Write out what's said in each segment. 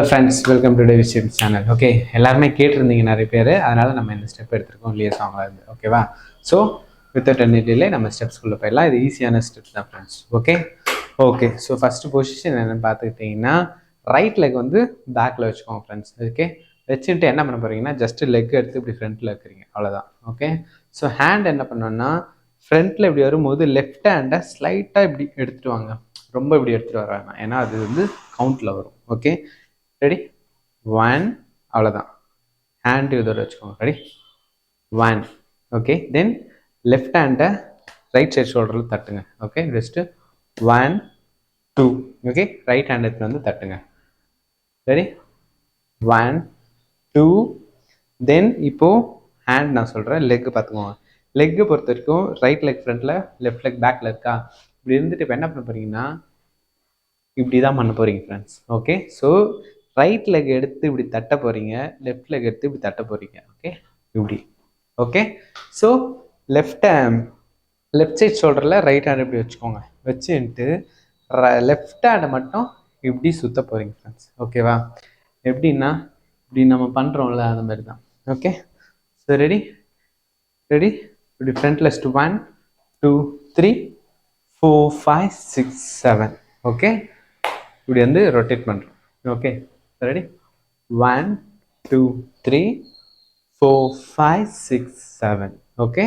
Friends, welcome to DavidJames channel. Okay, எல்லாருமே கேட்டிருந்தீங்க நிறைய பேர், அதனால நம்ம இந்த ஸ்டெப் எடுத்திருக்கோம் இல்லையா சாங்ல இருந்து. ஓகேவா? ஸோ வித்தவுட் எனி டிலே நம்ம ஸ்டெப்ஸ்குள்ளே போயிடலாம். இது ஈஸியான ஸ்டெப்ஸ் தான் friends. Okay okay so first position என்னென்னு பார்த்துக்கிட்டிங்கன்னா, ரைட் லெக் வந்து பேக்கில் வச்சுக்கோங்க ஃப்ரெண்ட்ஸ். ஓகே, வச்சுட்டு என்ன பண்ண போகிறீங்கன்னா, ஜஸ்ட்டு லெக் எடுத்து இப்படி ஃப்ரண்ட்டில் வைக்கிறீங்க, அவ்வளோதான். ஓகே, ஸோ ஹேண்ட் என்ன பண்ணோன்னா, ஃப்ரண்ட்டில் இப்படி வரும்போது லெஃப்ட் ஹேண்டை ஸ்லைட்டாக இப்படி எடுத்துகிட்டு வாங்க. ரொம்ப இப்படி எடுத்துகிட்டு வர வேணாம், ஏன்னா அது வந்து கவுண்டில் வரும். Okay, ready? 1, அவ்வளோதான். ஹேண்ட் இதோட வச்சுக்கோங்க. ரெடி? 1. ஓகே, தென் லெஃப்ட் ஹேண்டை ரைட் சைட் ஷோல்டரில் தட்டுங்க. Okay, just 1, 2. Okay, right hand எடுத்து வந்து தட்டுங்க. ரெடி? 1, 2. தென் இப்போது ஹேண்ட் நான் சொல்கிறேன், லெக்கு பார்த்துக்கோங்க. லெக்கு பொறுத்த வரைக்கும் ரைட் லெக் ஃப்ரண்ட்டில், லெஃப்ட் லெக் பேக்கில் இருக்கா? இப்படி இருந்துட்டு இப்போ என்ன பண்ண போகிறீங்கன்னா, இப்படி தான் பண்ண போகிறீங்க friends. Okay, so right leg எடுத்து இப்படி தட்ட போகிறீங்க, லெஃப்ட் லெக் எடுத்து இப்படி தட்ட போகிறீங்க. ஓகே, இப்படி. ஓகே, ஸோ லெஃப்ட் சைட் ஷோல்டரில் ரைட் ஹேண்ட் இப்படி வச்சுக்கோங்க. வச்சுட்டு லெஃப்ட் ஹேண்டை மட்டும் இப்படி சுற்ற போகிறீங்க ஃப்ரெண்ட்ஸ். ஓகேவா? எப்படின்னா இப்படி நம்ம பண்ணுறோம்ல, அந்த மாதிரி தான். Okay, so ready? இப்படி ஃப்ரண்ட்டில் 1, 2, 3, 4, 5, 6, 7. ஓகே, இப்படி வந்து ரொட்டேட் பண்ணுறோம். Okay, ready? 1, 2, 3, 4, 5, 6, 7. ஓகே,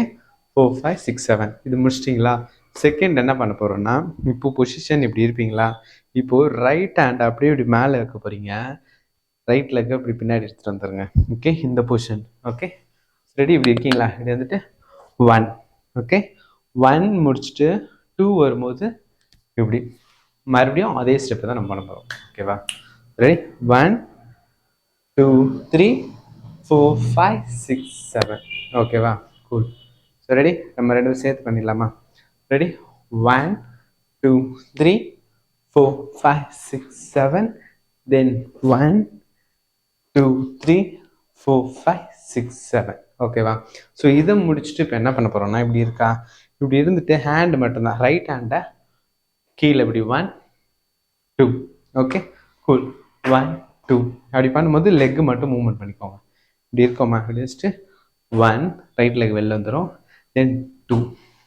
4, 5, 6, 7. இது முடிச்சிட்டிங்களா? செகண்ட் என்ன பண்ண போகிறோன்னா, இப்போ பொசிஷன் இப்படி இருப்பீங்களா? இப்போது ரைட் ஹேண்ட் அப்படியே இப்படி மேலே வைக்க போகிறீங்க, ரைட் லெக்கை இப்படி பின்னாடி எடுத்துகிட்டு வந்துடுங்க. ஓகே, இந்த பொசிஷன். Okay, ready? இப்படி இருக்கீங்களா? இப்படி வந்துட்டு 1. ஓகே, 1 முடிச்சுட்டு 2 வரும்போது இப்படி மறுபடியும் அதே ஸ்டெப்பு தான் நம்ம பண்ண போகிறோம். ஓகேவா? ரெடி? 1, 2, 3, 4, 5, 6, 7. ஓகேவா? கூல். So ready? நம்ம ரெண்டு சேர்த்து பண்ணிடலாமா? ரெடி? 1, 2, 3, 4, 5, 6, 7. தென் 1, 2, 3, 4, 5, 6, 7. ஓகேவா? ஸோ இதை முடிச்சுட்டு இப்போ என்ன பண்ண போகிறோம்னா, இப்படி இருக்கா? இப்படி இருந்துட்டு ஹேண்டு மட்டும்தான், ரைட் ஹேண்டை கீழே இப்படி 1, 2. Okay, cool. 1, 2 அப்படி பண்ணும்போது லெக்கு மட்டும் மூவ்மெண்ட் பண்ணிக்கோங்க. இப்படி இருக்கோமா? ஜஸ்ட்டு 1, ரைட் லெக் வெளில வந்துடும். தென் 2.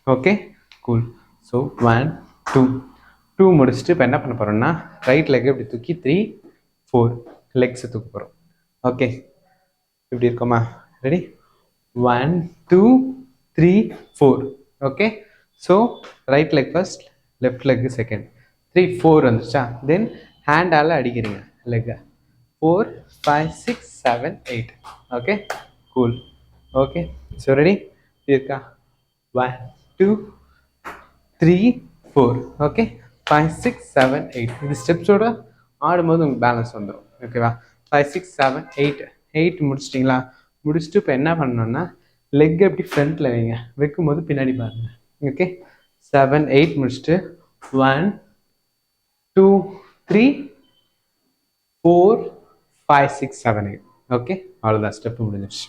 Okay, cool. ஸோ 1, 2. 2 முடிச்சுட்டு இப்போ என்ன பண்ண போகிறோம்னா, ரைட் லெக் இப்படி தூக்கி 3, 4 லெக்ஸை தூக்க போகிறோம். ஓகே, இப்படி இருக்கோமா? Ready? 1, 2, 3, 4. Okay, so right leg first, left leg second. 3, 4 வந்துச்சா? தென் ஹேண்டால் அடிக்கிறீங்க லெக்கை. 4, 5, 6, 7, 8. Okay, cool. Okay, so ready? இருக்கா? 1, 2, 3, 4. ஓகே, 5, 6, 7, 8. இது ஸ்டெப்ஸோட ஆடும்போது உங்களுக்கு பேலன்ஸ் வந்துடும். ஓகேவா? 5, 6, 7, 8. 8 முடிச்சிட்டிங்களா? முடிச்சுட்டு இப்போ என்ன பண்ணணும்னா, லெக் எப்படி ஃப்ரண்ட்டில் வைங்க, வைக்கும்போது பின்னாடி பாருங்கள். ஓகே, 7, 8 முடிச்சுட்டு 1, 2, 3, 4, 5, 6, 7, 8. ஓகே, அவ்வளோதான், ஸ்டெப்பு முடிஞ்சிடுச்சு.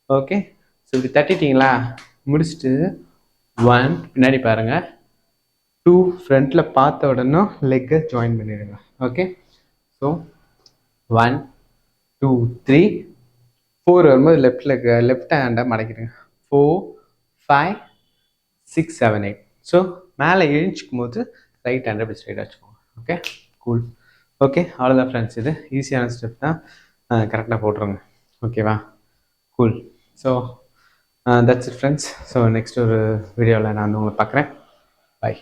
ஓகே, ஸோ இப்படி தட்டிட்டிங்களா? முடிச்சுட்டு 1 பின்னாடி பாருங்கள், 2 ஃப்ரண்ட்டில் பார்த்த உடனே லெக்கை ஜாயின் பண்ணிடுங்க. ஓகே, ஸோ 1, 2, 3, 4 வரும்போது லெஃப்ட் ஹேண்டை மடக்கிடுங்க. 4, 5, 6, 7, 8. ஸோ மேலே எழுச்சிக்கும் போது ரைட் ஹேண்டை இப்படி ஸ்ட்ரைட்டாக வச்சுக்கோங்க. Okay, cool. ஓகே, அவ்வளோதான் ஃப்ரெண்ட்ஸ். இது ஈஸியான ஸ்டெப் தான், கரெக்டாக போட்டுருங்க. ஓகேவா? Cool. So that's it friends. So next ஒரு வீடியோவில் நான் உங்களை பார்க்குறேன். பை.